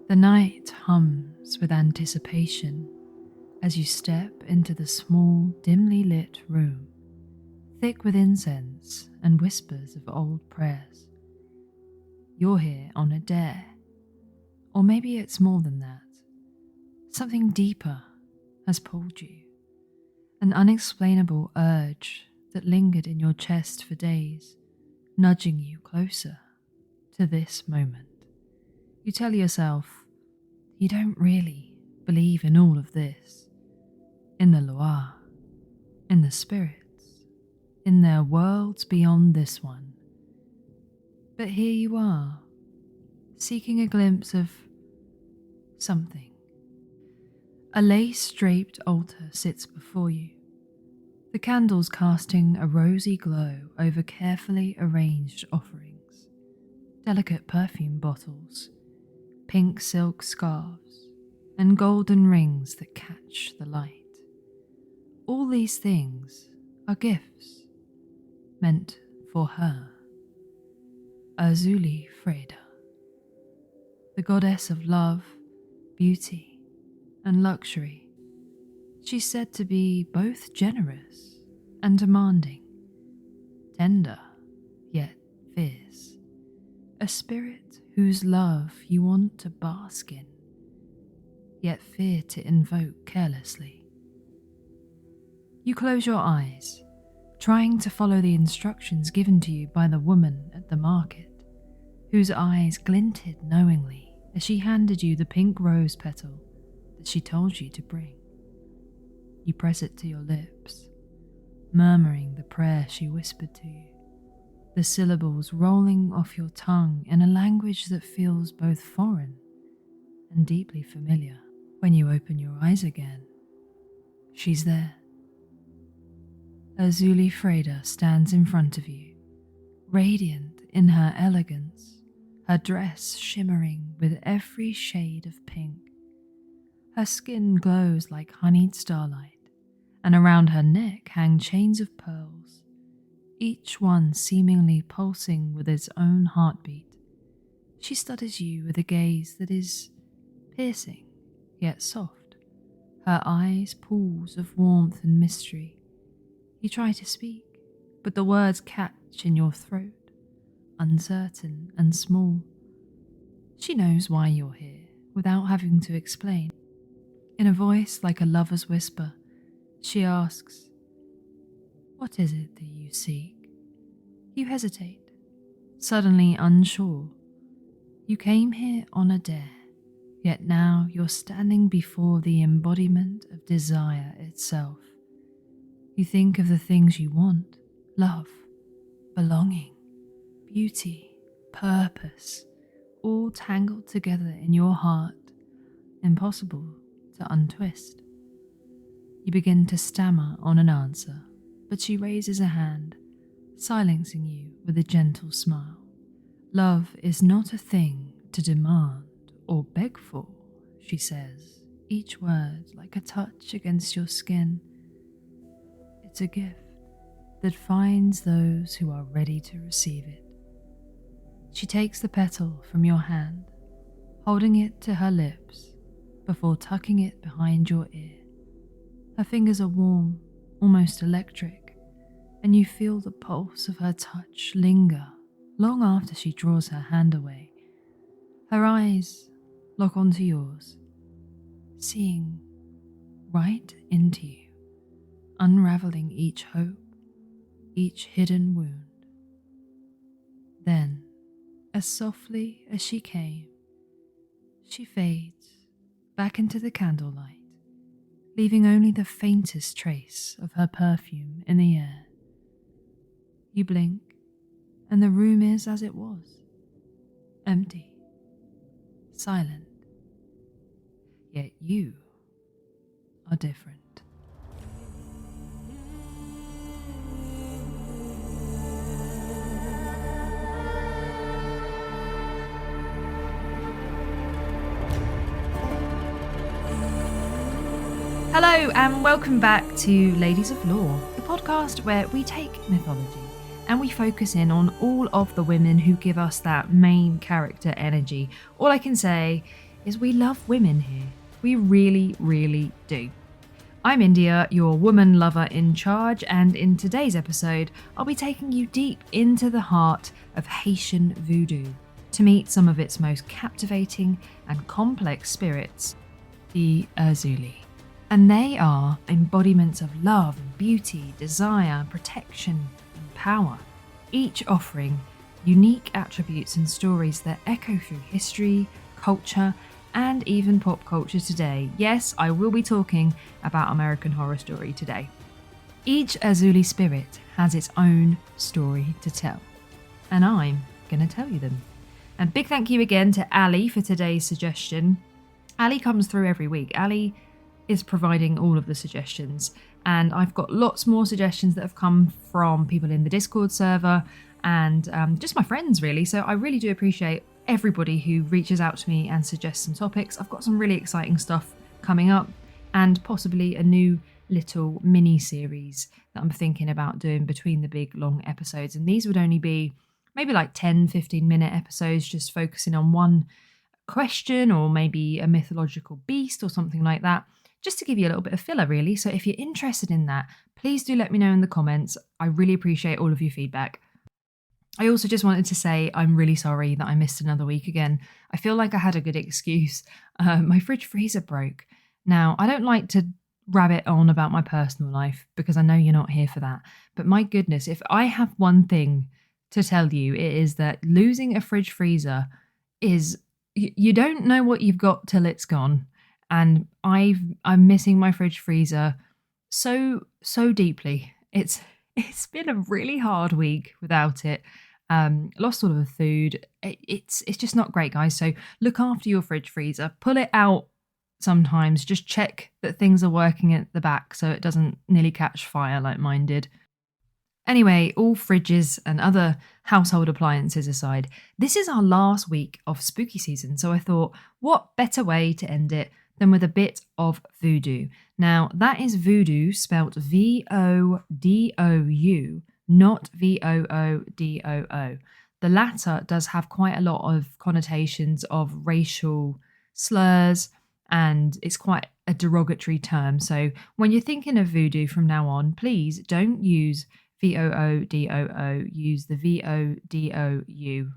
The night hums with anticipation as you step into the small, dimly lit room, thick with incense and whispers of old prayers. You're here on a dare, or maybe it's more than that. Something deeper has pulled you, an unexplainable urge that lingered in your chest for days, nudging you closer to this moment. You tell yourself you don't really believe in all of this, in the Loire, in the spirits, in their worlds beyond this one. But here you are, seeking a glimpse of something. A lace-draped altar sits before you, the candles casting a rosy glow over carefully arranged offerings, delicate perfume bottles, pink silk scarves, and golden rings that catch the light. All these things are gifts meant for her. Erzulie Freda, the goddess of love, beauty, and luxury. She's said to be both generous and demanding, tender yet fierce, a spirit whose love you want to bask in, yet fear to invoke carelessly. You close your eyes, trying to follow the instructions given to you by the woman at the market, whose eyes glinted knowingly as she handed you the pink rose petal that she told you to bring. You press it to your lips, murmuring the prayer she whispered to you, the syllables rolling off your tongue in a language that feels both foreign and deeply familiar. When you open your eyes again, she's there. Erzulie Freda stands in front of you, radiant in her elegance, her dress shimmering with every shade of pink. Her skin glows like honeyed starlight, and around her neck hang chains of pearls, each one seemingly pulsing with its own heartbeat. She studies you with a gaze that is piercing yet soft, her eyes pools of warmth and mystery. You try to speak, but the words catch in your throat, uncertain and small. She knows why you're here without having to explain. In a voice like a lover's whisper, she asks, "What is it that you seek?" You hesitate, suddenly unsure. You came here on a dare, yet now you're standing before the embodiment of desire itself. You think of the things you want: love, belonging, beauty, purpose, all tangled together in your heart, impossible to untwist. You begin to stammer on an answer, but she raises a hand, silencing you with a gentle smile. Love is not a thing to demand or beg for, she says, each word like a touch against your skin. It's a gift that finds those who are ready to receive it. She takes the petal from your hand, holding it to her lips before tucking it behind your ear. Her fingers are warm, almost electric, and you feel the pulse of her touch linger long after she draws her hand away. Her eyes lock onto yours, seeing right into you, unraveling each hope, each hidden wound. Then, as softly as she came, she fades back into the candlelight, leaving only the faintest trace of her perfume in the air. You blink, and the room is as it was, empty, silent, yet you are different. Hello and welcome back to Ladies of Lore, the podcast where we take mythology and we focus in on all of the women who give us that main character energy. All I can say is we love women here. We really, really do. I'm India, your woman lover in charge, and in today's episode, I'll be taking you deep into the heart of Haitian Vodou to meet some of its most captivating and complex spirits, the Erzulie. And they are embodiments of love, beauty, desire, protection, and power, each offering unique attributes and stories that echo through history, culture, and even pop culture today. Yes, I will be talking about American Horror Story today. Each Erzulie spirit has its own story to tell, and I'm going to tell you them. And big thank you again to Ali for today's suggestion. Ali comes through every week. Ali is providing all of the suggestions, and I've got lots more suggestions that have come from people in the Discord server and just my friends, really. So I really do appreciate everybody who reaches out to me and suggests some topics. I've got some really exciting stuff coming up, and possibly a new little mini series that I'm thinking about doing between the big long episodes. And these would only be maybe like 10-15 minute episodes, just focusing on one question or maybe a mythological beast or something like that, just to give you a little bit of filler, really. So if you're interested in that, please do let me know in the comments. I really appreciate all of your feedback. I also just wanted to say I'm really sorry that I missed another week again. I feel like I had a good excuse. My fridge freezer broke. Now, I don't like to rabbit on about my personal life because I know you're not here for that. But my goodness, if I have one thing to tell you, it is that losing a fridge freezer is, you don't know what you've got till it's gone. And I'm missing my fridge freezer so deeply. It's been a really hard week without it. Lost all of the food. It's just not great, guys. So look after your fridge freezer. Pull it out sometimes. Just check that things are working at the back so it doesn't nearly catch fire like mine did. Anyway, all fridges and other household appliances aside, this is our last week of spooky season. So I thought, what better way to end it than with a bit of voodoo. Now, that is voodoo spelt Vodou, not Voodoo. The latter does have quite a lot of connotations of racial slurs, and it's quite a derogatory term. So when you're thinking of voodoo from now on, please don't use Voodoo, use the Vodou.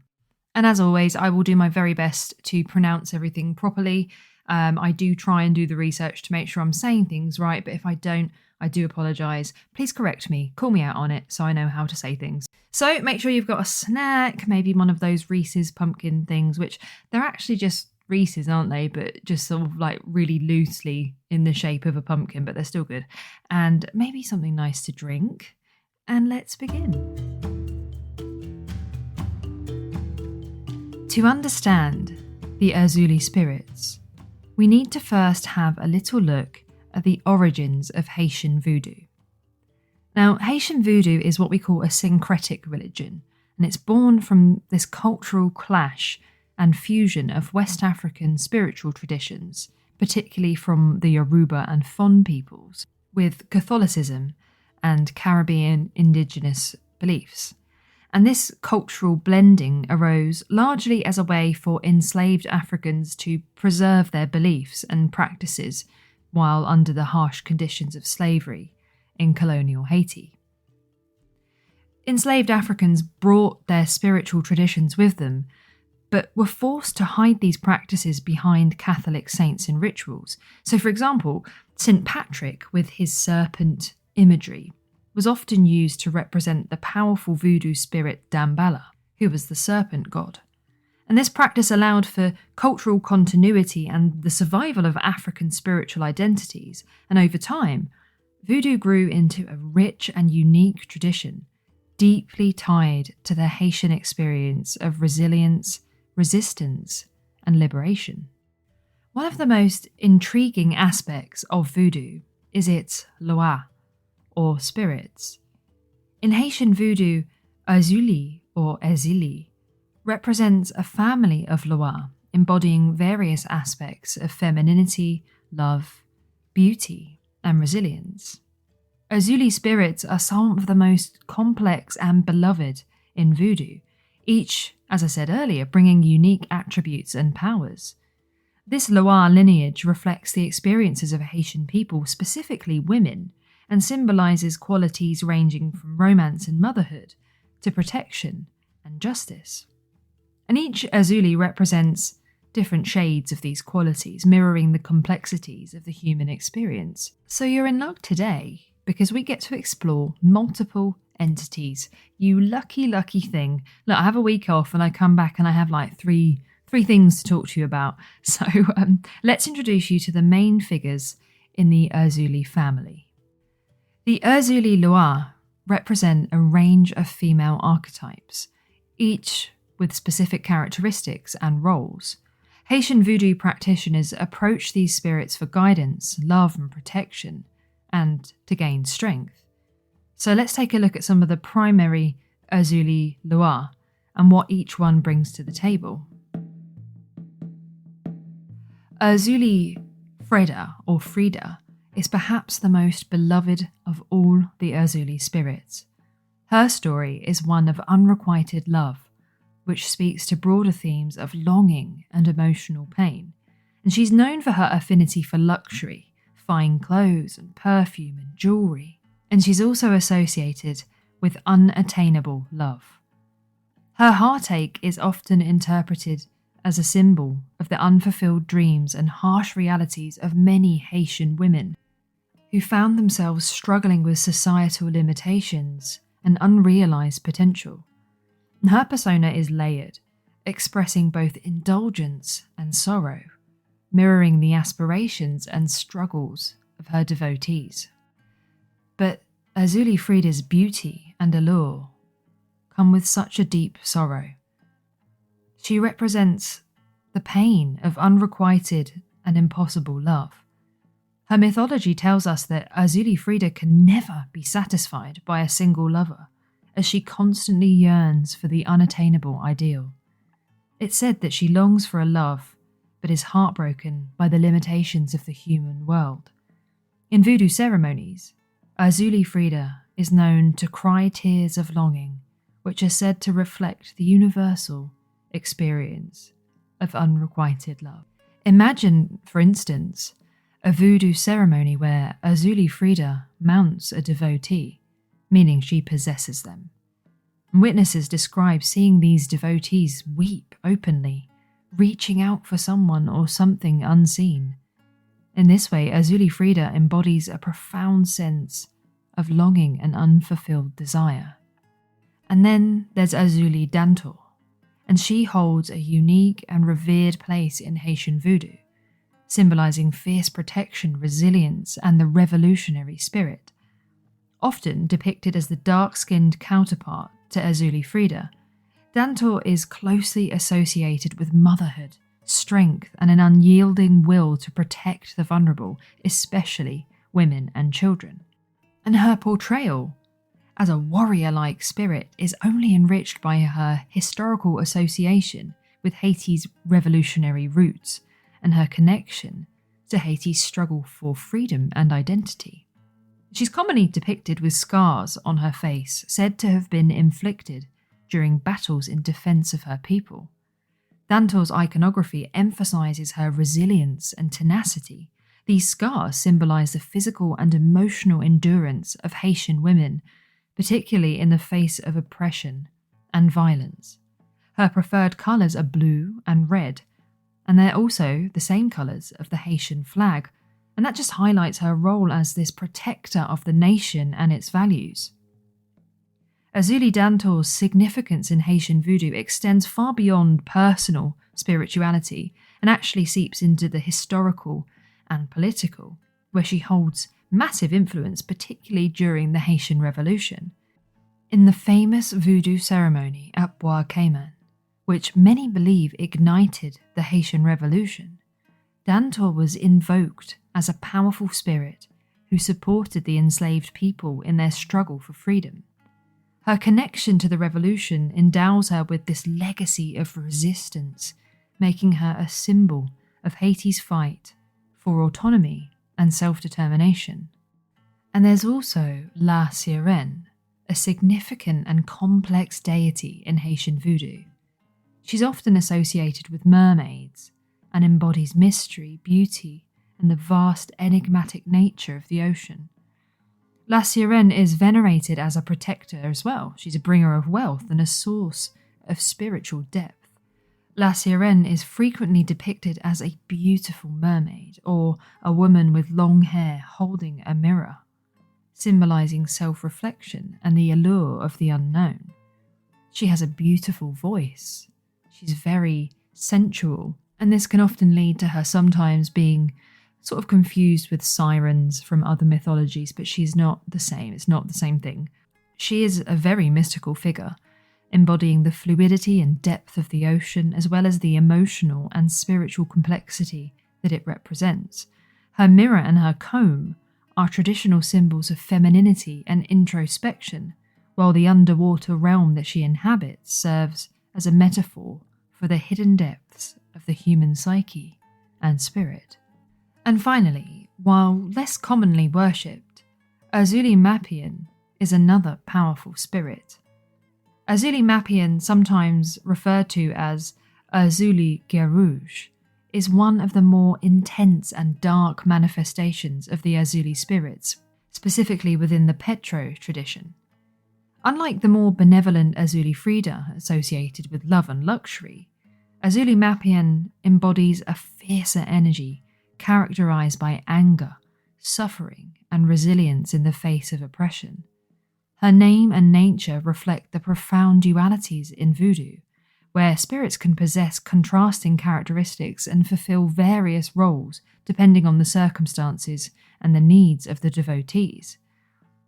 And as always, I will do my very best to pronounce everything properly. I do try and do the research to make sure I'm saying things right, but if I don't, I do apologise. Please correct me, call me out on it so I know how to say things. So make sure you've got a snack, maybe one of those Reese's pumpkin things, which they're actually just Reese's, aren't they? But just sort of like really loosely in the shape of a pumpkin, but they're still good. And maybe something nice to drink. And let's begin. To understand the Erzulie spirits, we need to first have a little look at the origins of Haitian Vodou. Now, Haitian Vodou is what we call a syncretic religion, and it's born from this cultural clash and fusion of West African spiritual traditions, particularly from the Yoruba and Fon peoples, with Catholicism and Caribbean indigenous beliefs. And this cultural blending arose largely as a way for enslaved Africans to preserve their beliefs and practices while under the harsh conditions of slavery in colonial Haiti. Enslaved Africans brought their spiritual traditions with them, but were forced to hide these practices behind Catholic saints and rituals. So, for example, St. Patrick, with his serpent imagery, was often used to represent the powerful voodoo spirit Damballa, who was the serpent god. And this practice allowed for cultural continuity and the survival of African spiritual identities, and over time, voodoo grew into a rich and unique tradition, deeply tied to the Haitian experience of resilience, resistance, and liberation. One of the most intriguing aspects of voodoo is its loa, or spirits. In Haitian voodoo, Erzulie, or Erzulie, represents a family of loa embodying various aspects of femininity, love, beauty, and resilience. Erzulie spirits are some of the most complex and beloved in voodoo, each, as I said earlier, bringing unique attributes and powers. This Loire lineage reflects the experiences of Haitian people, specifically women, and symbolises qualities ranging from romance and motherhood to protection and justice. And each Erzulie represents different shades of these qualities, mirroring the complexities of the human experience. So you're in luck today, because we get to explore multiple entities. You lucky, lucky thing. Look, I have a week off and I come back and I have like three things to talk to you about. So let's introduce you to the main figures in the Erzulie family. The Erzulie Loire represent a range of female archetypes, each with specific characteristics and roles. Haitian Vodou practitioners approach these spirits for guidance, love and protection, and to gain strength. So let's take a look at some of the primary Erzulie Loire and what each one brings to the table. Erzulie Freda, or Frida, is perhaps the most beloved of all the Erzulie spirits. Her story is one of unrequited love, which speaks to broader themes of longing and emotional pain. And she's known for her affinity for luxury, fine clothes and perfume and jewellery. And she's also associated with unattainable love. Her heartache is often interpreted as a symbol of the unfulfilled dreams and harsh realities of many Haitian women who found themselves struggling with societal limitations and unrealised potential. Her persona is layered, expressing both indulgence and sorrow, mirroring the aspirations and struggles of her devotees. But Erzulie Frida's beauty and allure come with such a deep sorrow. She represents the pain of unrequited and impossible love. Her mythology tells us that Erzulie Frida can never be satisfied by a single lover, as she constantly yearns for the unattainable ideal. It's said that she longs for a love, but is heartbroken by the limitations of the human world. In voodoo ceremonies, Erzulie Frida is known to cry tears of longing, which are said to reflect the universal experience of unrequited love. Imagine, for instance, a voodoo ceremony where Erzulie Frida mounts a devotee, meaning she possesses them. Witnesses describe seeing these devotees weep openly, reaching out for someone or something unseen. In this way, Erzulie Frida embodies a profound sense of longing and unfulfilled desire. And then there's Erzulie Dantor, and she holds a unique and revered place in Haitian Vodou, symbolising fierce protection, resilience, and the revolutionary spirit. Often depicted as the dark-skinned counterpart to Erzulie Frida, Dantor is closely associated with motherhood, strength, and an unyielding will to protect the vulnerable, especially women and children. And her portrayal as a warrior-like spirit is only enriched by her historical association with Haiti's revolutionary roots and her connection to Haiti's struggle for freedom and identity. She's commonly depicted with scars on her face, said to have been inflicted during battles in defence of her people. Dantor's iconography emphasises her resilience and tenacity. These scars symbolise the physical and emotional endurance of Haitian women, particularly in the face of oppression and violence. Her preferred colours are blue and red, and they're also the same colours of the Haitian flag, and that just highlights her role as this protector of the nation and its values. Erzulie Dantor's significance in Haitian Vodou extends far beyond personal spirituality and actually seeps into the historical and political, where she holds massive influence, particularly during the Haitian Revolution. In the famous voodoo ceremony at Bois Cayman, which many believe ignited the Haitian Revolution, Dantor was invoked as a powerful spirit who supported the enslaved people in their struggle for freedom. Her connection to the revolution endows her with this legacy of resistance, making her a symbol of Haiti's fight for autonomy and self-determination. And there's also La Sirène, a significant and complex deity in Haitian Vodou. She's often associated with mermaids, and embodies mystery, beauty, and the vast enigmatic nature of the ocean. La Sirène is venerated as a protector as well. She's a bringer of wealth and a source of spiritual depth. La Sirène is frequently depicted as a beautiful mermaid or a woman with long hair holding a mirror, symbolizing self-reflection and the allure of the unknown. She has a beautiful voice. She's very sensual, and this can often lead to her sometimes being sort of confused with sirens from other mythologies, but she's not the same. It's not the same thing. She is a very mystical figure, embodying the fluidity and depth of the ocean, as well as the emotional and spiritual complexity that it represents. Her mirror and her comb are traditional symbols of femininity and introspection, while the underwater realm that she inhabits serves as a metaphor for the hidden depths of the human psyche and spirit. And finally, while less commonly worshipped, Erzulie Mapian is another powerful spirit. Erzulie Mapian, sometimes referred to as Erzulie Gerouge, is one of the more intense and dark manifestations of the Erzulie spirits, specifically within the Petro tradition. Unlike the more benevolent Erzulie Frida associated with love and luxury, Erzulie Mapian embodies a fiercer energy characterized by anger, suffering, and resilience in the face of oppression. Her name and nature reflect the profound dualities in voodoo, where spirits can possess contrasting characteristics and fulfill various roles depending on the circumstances and the needs of the devotees.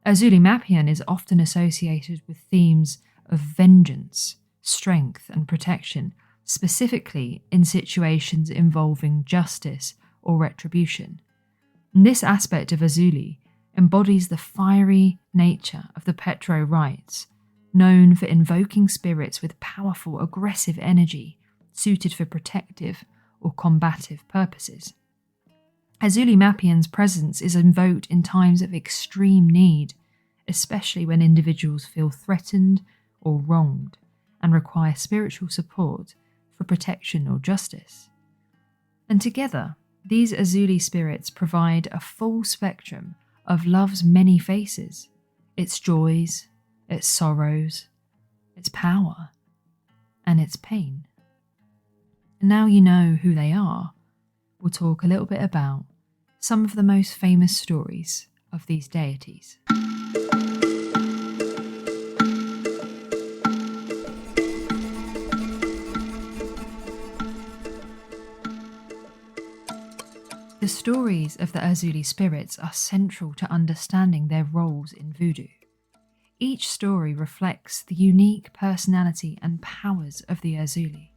Erzulie Mapian is often associated with themes of vengeance, strength, and protection, specifically in situations involving justice or retribution. And this aspect of Erzulie embodies the fiery nature of the Petro rites, known for invoking spirits with powerful, aggressive energy suited for protective or combative purposes. Erzulie Mapian's presence is invoked in times of extreme need, especially when individuals feel threatened or wronged and require spiritual support for protection or justice. And together, these Erzulie spirits provide a full spectrum of love's many faces, its joys, its sorrows, its power, and its pain. And now you know who they are, we'll talk a little bit about some of the most famous stories of these deities. The stories of the Erzulie spirits are central to understanding their roles in voodoo. Each story reflects the unique personality and powers of the Erzulie,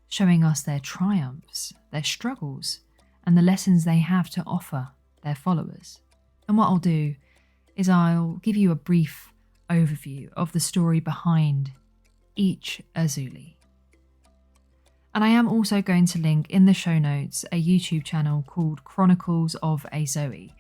showing us their triumphs, their struggles, and the lessons they have to offer their followers. And what I'll do is I'll give you a brief overview of the story behind each Erzulie. And I am also going to link in the show notes a YouTube channel called Chronicles of a Zoe.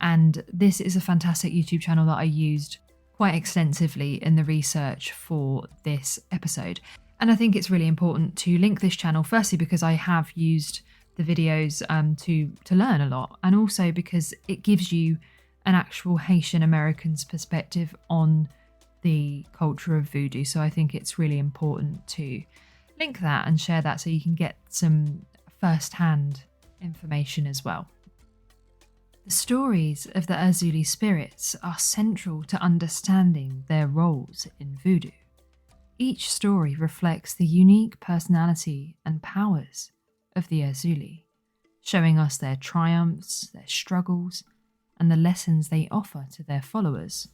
And this is a fantastic YouTube channel that I used quite extensively in the research for this episode. And I think it's really important to link this channel, firstly because I have used the videos to learn a lot, and also because it gives you an actual Haitian American's perspective on the culture of voodoo. So I think it's really important to link that and share that so you can get some first-hand information as well. The stories of the Erzulie spirits are central to understanding their roles in voodoo. Each story reflects the unique personality and powers of the Erzulie, showing us their triumphs, their struggles, and the lessons they offer to their followers.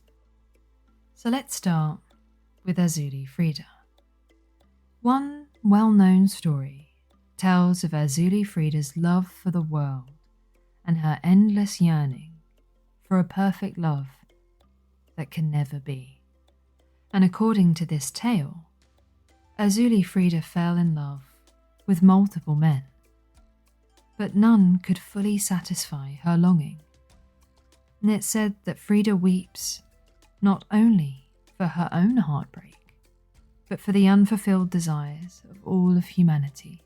So let's start with Erzulie Frida. One well-known story tells of Erzulie Frida's love for the world and her endless yearning for a perfect love that can never be. And according to this tale, Erzulie Frida fell in love with multiple men, but none could fully satisfy her longing. And it's said that Frida weeps not only for her own heartbreak, but for the unfulfilled desires of all of humanity.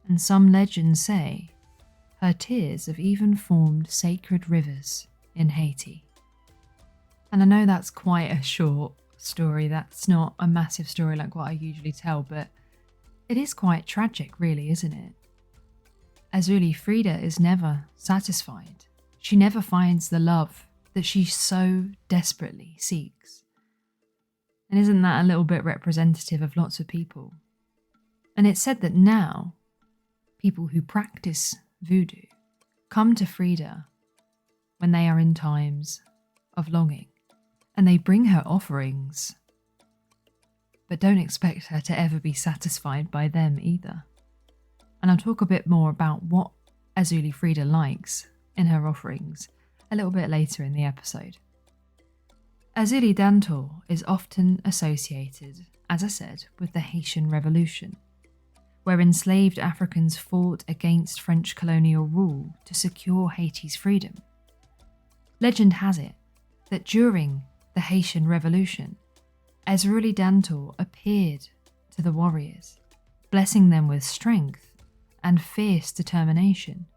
and some legends say her tears have even formed sacred rivers in Haiti. And I know that's quite a short story, that's not a massive story like what I usually tell, but it is quite tragic really, isn't it? Erzulie Frida is never satisfied. She never finds the love that she so desperately seeks. And isn't that a little bit representative of lots of people? And it's said that now, people who practice voodoo come to Frida when they are in times of longing, and they bring her offerings, but don't expect her to ever be satisfied by them either. And I'll talk a bit more about what Erzulie Frida likes in her offerings a little bit later in the episode. Erzulie Dantor is often associated, as I said, with the Haitian Revolution, where enslaved Africans fought against French colonial rule to secure Haiti's freedom. Legend has it that during the Haitian Revolution, Erzulie Dantor appeared to the warriors, blessing them with strength and fierce determination,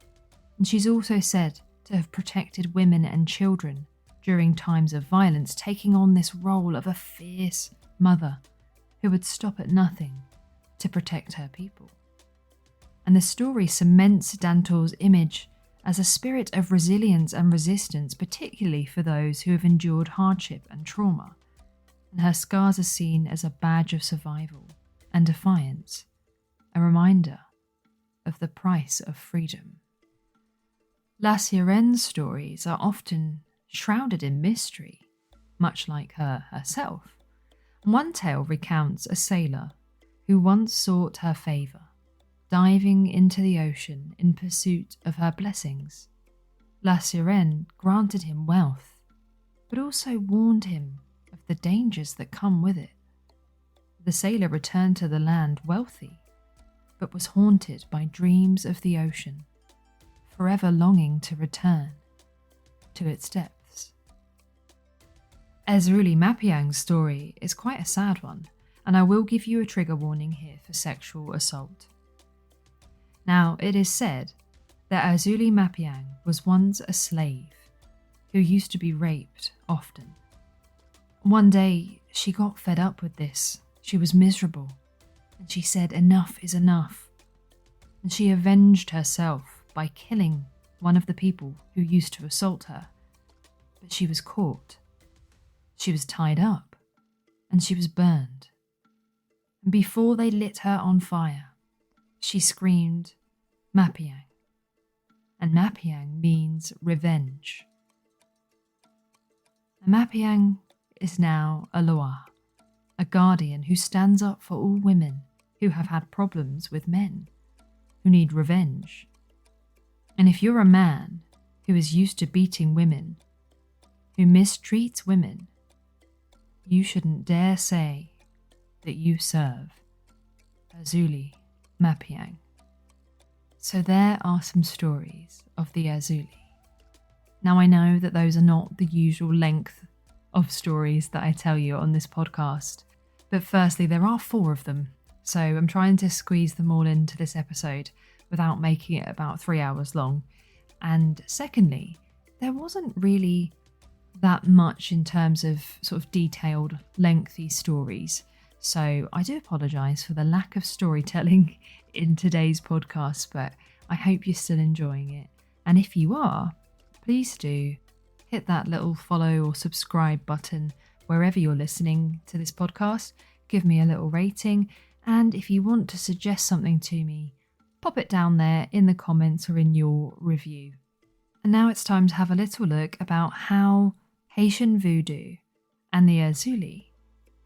and she's also said to have protected women and children during times of violence, taking on this role of a fierce mother who would stop at nothing to protect her people. And the story cements Dantor's image as a spirit of resilience and resistance, particularly for those who have endured hardship and trauma, and her scars are seen as a badge of survival and defiance, a reminder of the price of freedom. La Sirene's stories are often shrouded in mystery, much like her herself. One tale recounts a sailor who once sought her favour, diving into the ocean in pursuit of her blessings. La Sirene granted him wealth, but also warned him of the dangers that come with it. The sailor returned to the land wealthy, but was haunted by dreams of the ocean, forever longing to return to its depths. Erzulie Mapiang's story is quite a sad one, and I will give you a trigger warning here for sexual assault. Now, it is said that Erzulie Mapiang was once a slave who used to be raped often. One day, she got fed up with this. She was miserable, and she said enough is enough. And she avenged herself by killing one of the people who used to assault her. But she was caught. She was tied up, and she was burned. And before they lit her on fire, she screamed, Mapiang. And Mapiang means revenge. And Mapiang is now a loa, a guardian who stands up for all women who have had problems with men, who need revenge. And if you're a man who is used to beating women, who mistreats women, you shouldn't dare say that you serve Erzulie Mapiang. So there are some stories of the Erzulie. Now I know that those are not the usual length of stories that I tell you on this podcast, but firstly there are 4 of them, so I'm trying to squeeze them all into this episode without making it about 3 hours long. And secondly, there wasn't really that much in terms of sort of detailed, lengthy stories. So I do apologise for the lack of storytelling in today's podcast, but I hope you're still enjoying it. And if you are, please do hit that little follow or subscribe button wherever you're listening to this podcast. Give me a little rating. And if you want to suggest something to me, pop it down there in the comments or in your review. And now it's time to have a little look about how Haitian Vodou and the Erzulie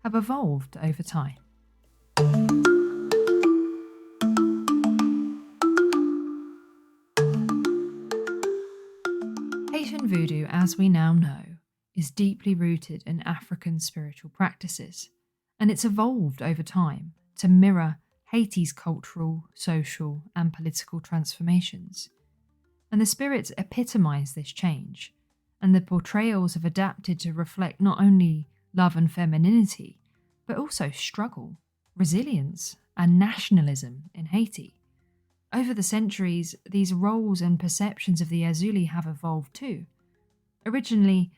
have evolved over time. Haitian Vodou, as we now know, is deeply rooted in African spiritual practices, and it's evolved over time to mirror Haiti's cultural, social, and political transformations. And the spirits epitomise this change, and the portrayals have adapted to reflect not only love and femininity, but also struggle, resilience, and nationalism in Haiti. Over the centuries, these roles and perceptions of the Erzulie have evolved too. Originally,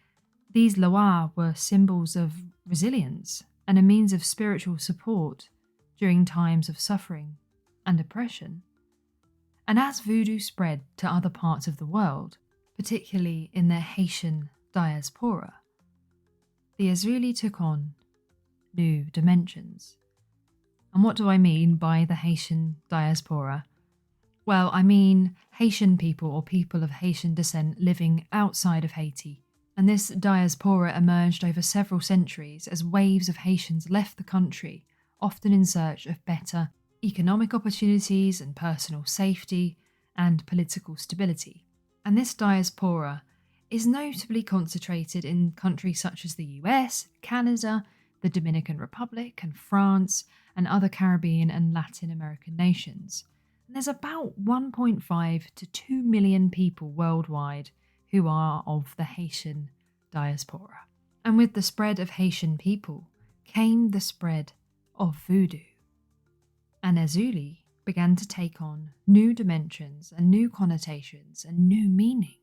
these loa were symbols of resilience and a means of spiritual support during times of suffering and oppression. And as voodoo spread to other parts of the world, particularly in their Haitian diaspora, the Erzulie took on new dimensions. And what do I mean by the Haitian diaspora? Well, I mean Haitian people or people of Haitian descent living outside of Haiti. And this diaspora emerged over several centuries as waves of Haitians left the country, often in search of better economic opportunities and personal safety and political stability. And this diaspora is notably concentrated in countries such as the US, Canada, the Dominican Republic, and France, and other Caribbean and Latin American nations. And there's about 1.5 to 2 million people worldwide who are of the Haitian diaspora. And with the spread of Haitian people came the spread of voodoo. And Erzulie began to take on new dimensions and new connotations and new meaning.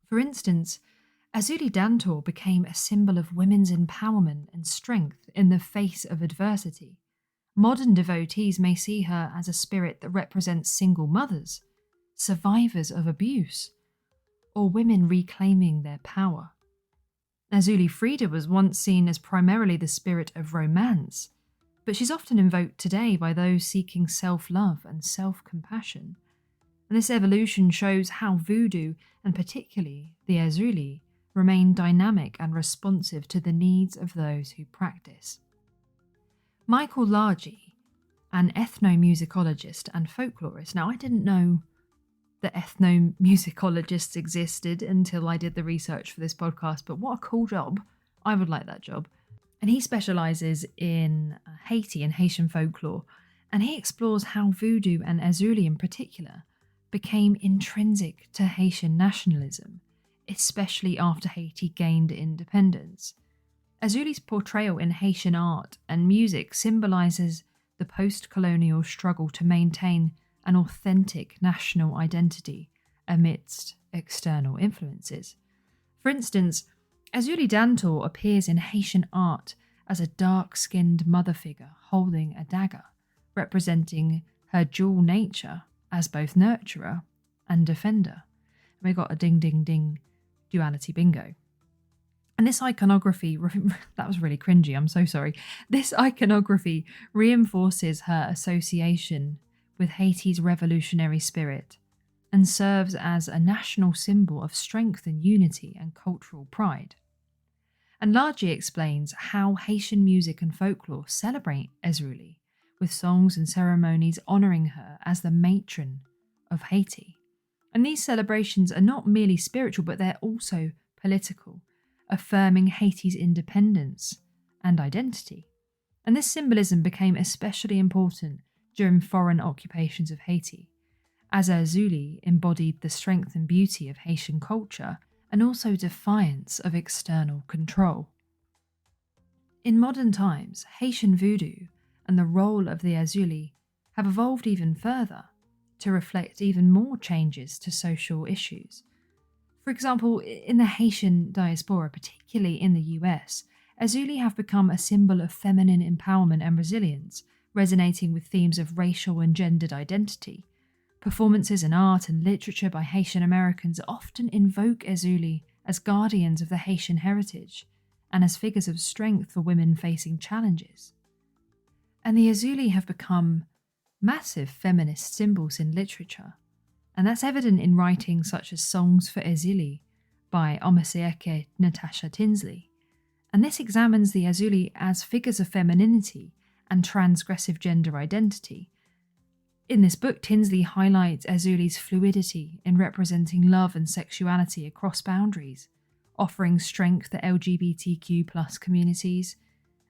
For instance, Erzulie Dantor became a symbol of women's empowerment and strength in the face of adversity. Modern devotees may see her as a spirit that represents single mothers, survivors of abuse, or women reclaiming their power. Erzulie Frida was once seen as primarily the spirit of romance, but she's often invoked today by those seeking self-love and self-compassion. And this evolution shows how voodoo, and particularly the Erzulie, remain dynamic and responsive to the needs of those who practice. Michael Largy, an ethnomusicologist and folklorist. Now, I didn't know that ethnomusicologists existed until I did the research for this podcast, but what a cool job. I would like that job. And he specialises in Haiti and Haitian folklore, and he explores how voodoo and Erzulie in particular became intrinsic to Haitian nationalism, especially after Haiti gained independence. Erzulie's portrayal in Haitian art and music symbolises the post-colonial struggle to maintain an authentic national identity amidst external influences. For instance, Erzulie Dantor appears in Haitian art as a dark-skinned mother figure holding a dagger, representing her dual nature as both nurturer and defender. And we got a ding-ding-ding duality bingo. And this iconography, that was really cringy, I'm so sorry. This iconography reinforces her association with Haiti's revolutionary spirit and serves as a national symbol of strength and unity and cultural pride. And Largy explains how Haitian music and folklore celebrate Erzulie, with songs and ceremonies honouring her as the matron of Haiti. And these celebrations are not merely spiritual, but they're also political, affirming Haiti's independence and identity. And this symbolism became especially important during foreign occupations of Haiti, as Erzulie embodied the strength and beauty of Haitian culture and also defiance of external control. In modern times, Haitian voodoo and the role of the Erzulie have evolved even further to reflect even more changes to social issues. For example, in the Haitian diaspora, particularly in the US, Erzulie have become a symbol of feminine empowerment and resilience, resonating with themes of racial and gendered identity. Performances in art and literature by Haitian Americans often invoke Erzulie as guardians of the Haitian heritage and as figures of strength for women facing challenges. And the Erzulie have become massive feminist symbols in literature, and that's evident in writings such as Songs for Erzulie by Omasieke Natasha Tinsley. And this examines the Erzulie as figures of femininity and transgressive gender identity. In this book, Tinsley highlights Erzulie's fluidity in representing love and sexuality across boundaries, offering strength to LGBTQ+ communities,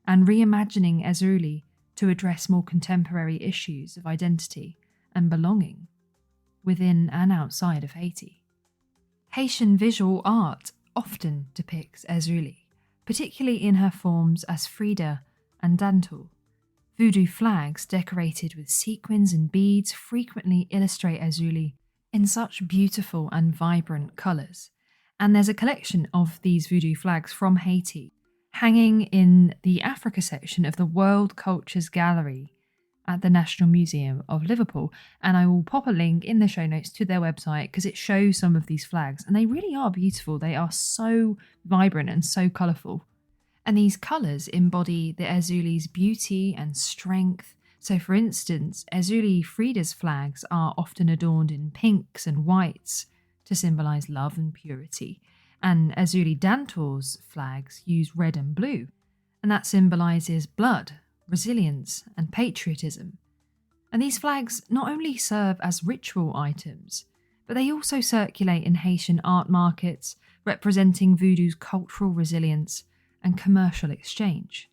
and reimagining Erzulie to address more contemporary issues of identity and belonging within and outside of Haiti. Haitian visual art often depicts Erzulie, particularly in her forms as Frida and Dantor. Voodoo flags decorated with sequins and beads frequently illustrate Erzulie in such beautiful and vibrant colours. And there's a collection of these voodoo flags from Haiti hanging in the Africa section of the World Cultures Gallery at the National Museum of Liverpool. And I will pop a link in the show notes to their website because it shows some of these flags and they really are beautiful. They are so vibrant and so colourful. And these colours embody the Erzulie's beauty and strength. So for instance, Erzulie Frida's flags are often adorned in pinks and whites to symbolise love and purity. And Erzulie Dantor's flags use red and blue, and that symbolises blood, resilience and patriotism. And these flags not only serve as ritual items, but they also circulate in Haitian art markets, representing voodoo's cultural resilience and commercial exchange.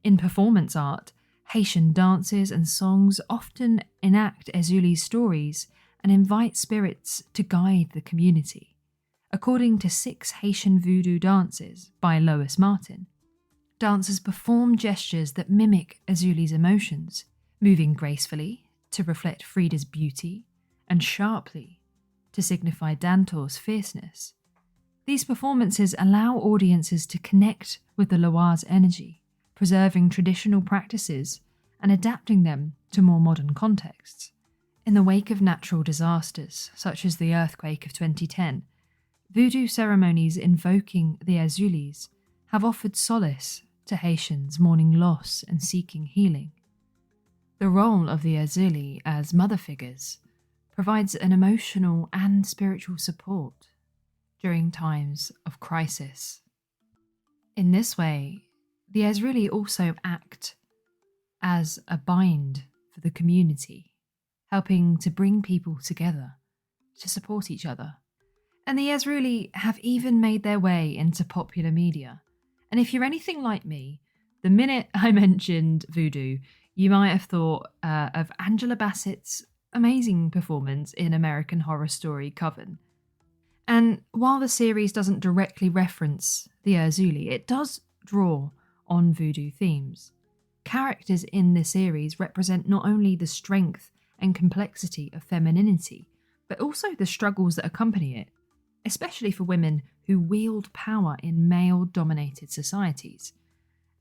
In performance art, Haitian dances and songs often enact Erzulie's stories and invite spirits to guide the community. According to 6 Haitian Vodou dances by Lois Martin, dancers perform gestures that mimic Erzulie's emotions, moving gracefully to reflect Frida's beauty and sharply to signify Dantor's fierceness. These performances allow audiences to connect with the Loire's energy, preserving traditional practices and adapting them to more modern contexts. In the wake of natural disasters, such as the earthquake of 2010, voodoo ceremonies invoking the Erzulies have offered solace to Haitians mourning loss and seeking healing. The role of the Erzulie as mother figures provides an emotional and spiritual support during times of crisis. In this way, the Erzulie also act as a bind for the community, helping to bring people together to support each other. And the Erzulie have even made their way into popular media. And if you're anything like me, the minute I mentioned voodoo, you might have thought of Angela Bassett's amazing performance in American Horror Story Coven. And while the series doesn't directly reference the Erzulie, it does draw on voodoo themes. Characters in the series represent not only the strength and complexity of femininity, but also the struggles that accompany it, especially for women who wield power in male-dominated societies.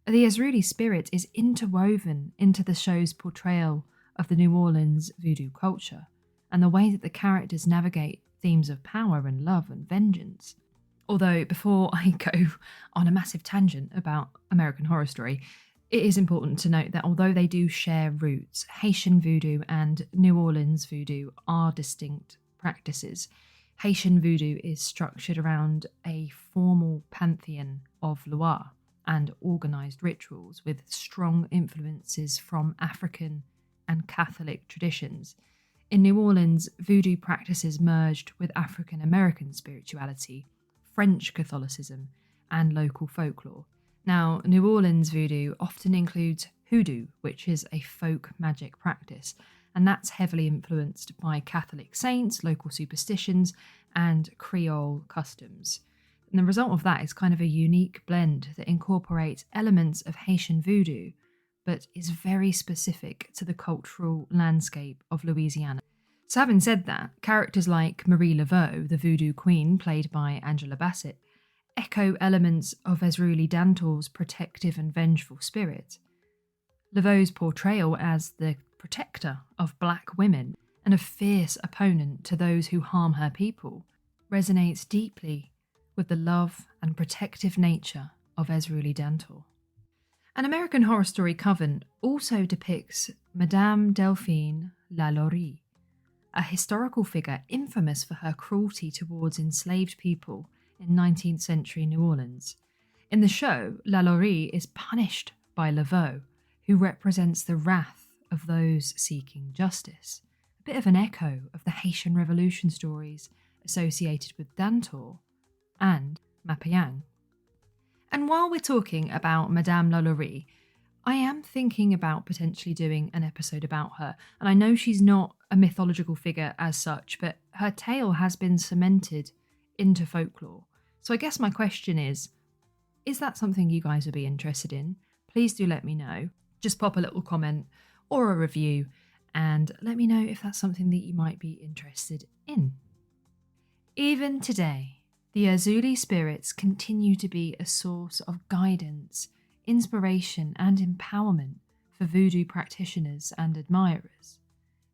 The Erzulie spirit is interwoven into the show's portrayal of the New Orleans voodoo culture, and the way that the characters navigate themes of power and love and vengeance. Although, before I go on a massive tangent about American Horror Story, it is important to note that although they do share roots, Haitian voodoo and New Orleans voodoo are distinct practices. Haitian voodoo is structured around a formal pantheon of Loire and organised rituals with strong influences from African and Catholic traditions. In New Orleans, voodoo practices merged with African American spirituality, French Catholicism, and local folklore. Now, New Orleans voodoo often includes hoodoo, which is a folk magic practice, and that's heavily influenced by Catholic saints, local superstitions, and Creole customs. And the result of that is kind of a unique blend that incorporates elements of Haitian voodoo, but is very specific to the cultural landscape of Louisiana. So having said that, characters like Marie Laveau, the voodoo queen played by Angela Bassett, echo elements of Erzulie Dantor's protective and vengeful spirit. Laveau's portrayal as the protector of black women and a fierce opponent to those who harm her people resonates deeply with the love and protective nature of Erzulie Dantor. An American Horror Story Coven also depicts Madame Delphine Lalaurie, a historical figure infamous for her cruelty towards enslaved people in 19th century New Orleans. In the show, Lalaurie is punished by Laveau, who represents the wrath of those seeking justice, a bit of an echo of the Haitian Revolution stories associated with Dantor and Mapiang. And while we're talking about Madame Lalaurie, I am thinking about potentially doing an episode about her. And I know she's not a mythological figure as such, but her tale has been cemented into folklore. So I guess my question is that something you guys would be interested in? Please do let me know. just pop a little comment or a review and let me know if that's something that you might be interested in. Even today, the Erzulie spirits continue to be a source of guidance, inspiration, and empowerment for voodoo practitioners and admirers.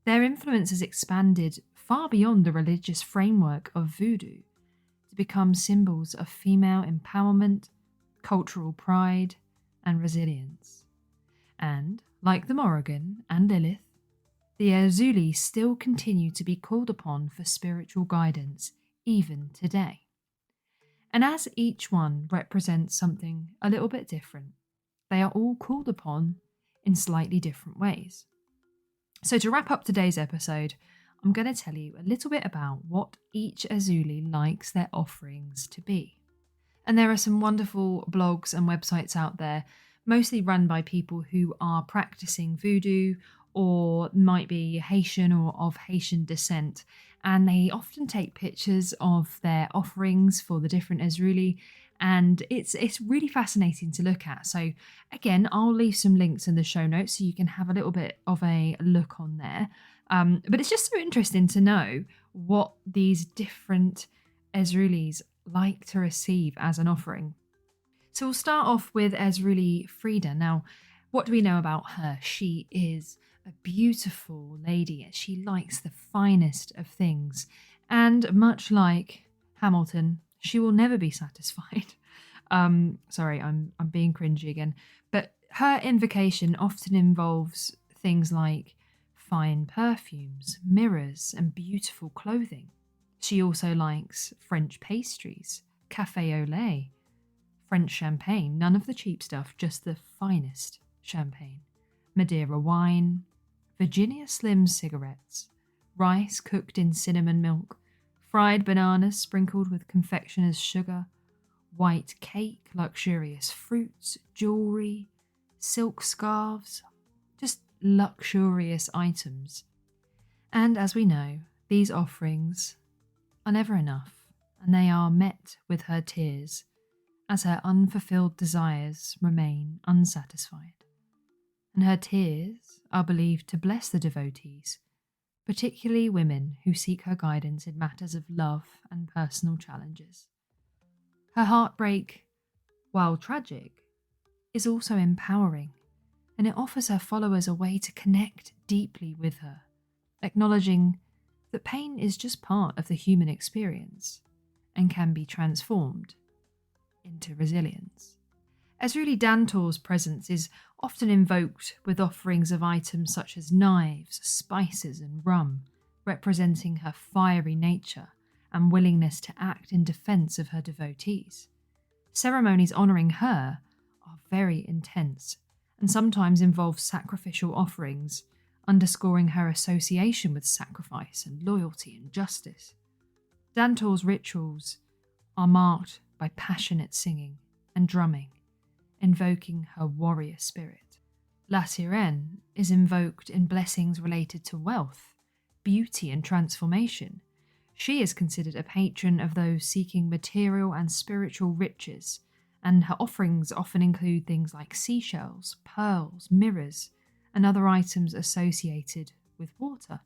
Their influence has expanded far beyond the religious framework of voodoo to become symbols of female empowerment, cultural pride, and resilience. And, like the Morrigan and Lilith, the Erzulie still continue to be called upon for spiritual guidance even today. And as each one represents something a little bit different, they are all called upon in slightly different ways. So to wrap up today's episode, I'm going to tell you a little bit about what each Erzulie likes their offerings to be. And there are some wonderful blogs and websites out there, mostly run by people who are practicing voodoo or might be Haitian or of Haitian descent. And they often take pictures of their offerings for the different Erzulie, and it's really fascinating to look at. So again, I'll leave some links in the show notes so you can have a little bit of a look on there. But it's just so interesting to know what these different Erzulies like to receive as an offering. So we'll start off with Erzulie Frida. Now, what do we know about her? She is a beautiful lady. She likes the finest of things. And much like Hamilton, she will never be satisfied. Sorry, I'm being cringy again. But her invocation often involves things like fine perfumes, mirrors, and beautiful clothing. She also likes French pastries, café au lait, French champagne, none of the cheap stuff, just the finest champagne, Madeira wine, Virginia Slim cigarettes, rice cooked in cinnamon milk, fried bananas sprinkled with confectioner's sugar, white cake, luxurious fruits, jewellery, silk scarves, just luxurious items. And as we know, these offerings are never enough, and they are met with her tears as her unfulfilled desires remain unsatisfied. And her tears are believed to bless the devotees, particularly women who seek her guidance in matters of love and personal challenges. Her heartbreak, while tragic, is also empowering, and it offers her followers a way to connect deeply with her, acknowledging that pain is just part of the human experience and can be transformed into resilience. Erzulie Dantor's presence is often invoked with offerings of items such as knives, spices, and rum, representing her fiery nature and willingness to act in defense of her devotees. Ceremonies honoring her are very intense and sometimes involve sacrificial offerings, underscoring her association with sacrifice and loyalty and justice. Dantor's rituals are marked by passionate singing and drumming, invoking her warrior spirit. La Sirène is invoked in blessings related to wealth, beauty, and transformation. She is considered a patron of those seeking material and spiritual riches, and her offerings often include things like seashells, pearls, mirrors, and other items associated with water.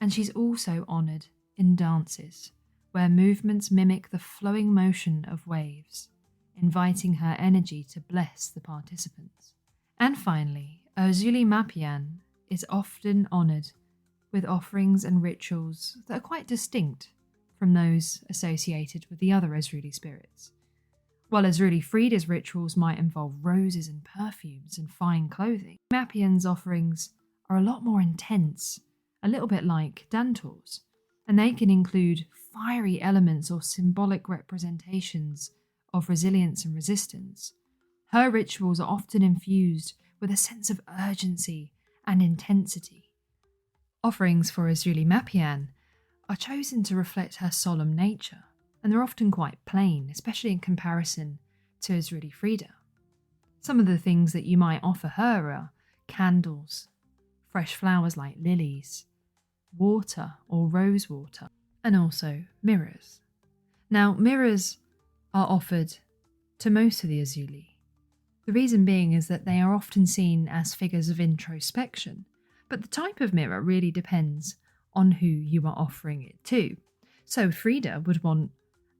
And she's also honoured in dances, where movements mimic the flowing motion of waves, inviting her energy to bless the participants. And finally, Erzulie Mapian is often honoured with offerings and rituals that are quite distinct from those associated with the other Erzulie spirits. While Erzulie Frida's rituals might involve roses and perfumes and fine clothing, Mapian's offerings are a lot more intense, a little bit like Dantor's, and they can include fiery elements or symbolic representations of resilience and resistance. Her rituals are often infused with a sense of urgency and intensity. Offerings for Erzulie Mapian are chosen to reflect her solemn nature, and they're often quite plain, especially in comparison to Erzulie Frida. Some of the things that you might offer her are candles, fresh flowers like lilies, water or rose water, and also mirrors. Now, mirrors are offered to most of the Erzulie, The reason being is that they are often seen as figures of introspection, but the type of mirror really depends on who you are offering it to. So Frida would want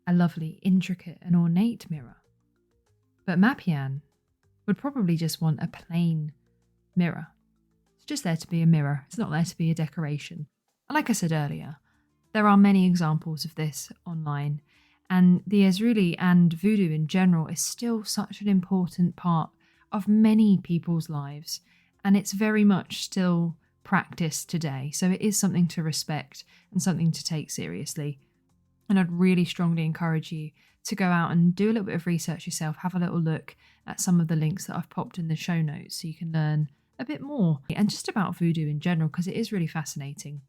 a lovely, intricate and ornate mirror, but Mapian would probably just want a plain mirror. It's just there to be a mirror, it's not there to be a decoration. And like I said earlier, there are many examples of this online, and the Erzulie and voodoo in general is still such an important part of many people's lives, and it's very much still practiced today. So it is something to respect and something to take seriously. And I'd really strongly encourage you to go out and do a little bit of research yourself, have a little look at some of the links that I've popped in the show notes so you can learn a bit more and just about voodoo in general, because it is really fascinating.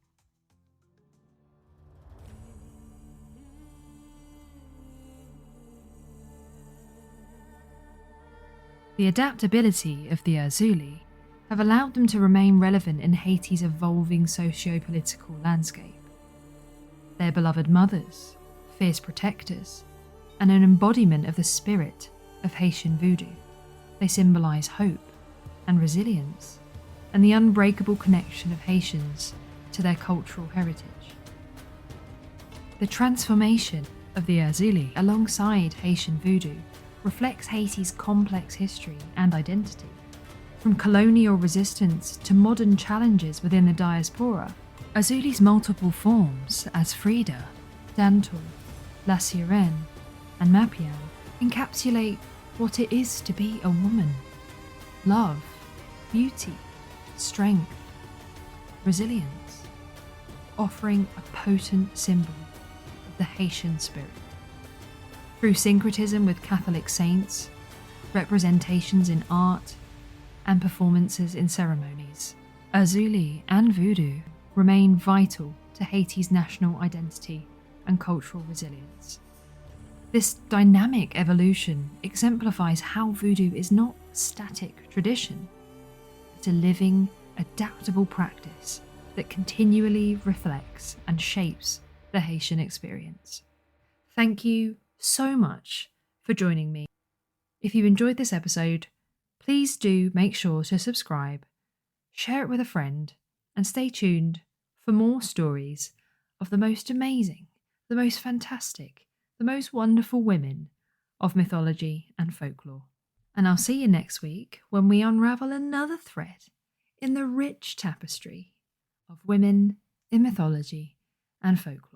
The adaptability of the Erzulie have allowed them to remain relevant in Haiti's evolving socio-political landscape. Their beloved mothers, fierce protectors, and an embodiment of the spirit of Haitian Vodou, they symbolise hope and resilience, and the unbreakable connection of Haitians to their cultural heritage. The transformation of the Erzulie alongside Haitian Vodou reflects Haiti's complex history and identity. From colonial resistance to modern challenges within the diaspora, Erzulie's multiple forms as Frida, Dantor, La Sirène, and Mapian encapsulate what it is to be a woman. Love, beauty, strength, resilience, offering a potent symbol of the Haitian spirit. Through syncretism with Catholic saints, representations in art, and performances in ceremonies, Erzulie and voodoo remain vital to Haiti's national identity and cultural resilience. This dynamic evolution exemplifies how voodoo is not a static tradition, but a living, adaptable practice that continually reflects and shapes the Haitian experience. Thank you so much for joining me. If you enjoyed this episode, please do make sure to subscribe, share it with a friend, and stay tuned for more stories of the most amazing, the most fantastic, the most wonderful women of mythology and folklore. And I'll see you next week when we unravel another thread in the rich tapestry of women in mythology and folklore.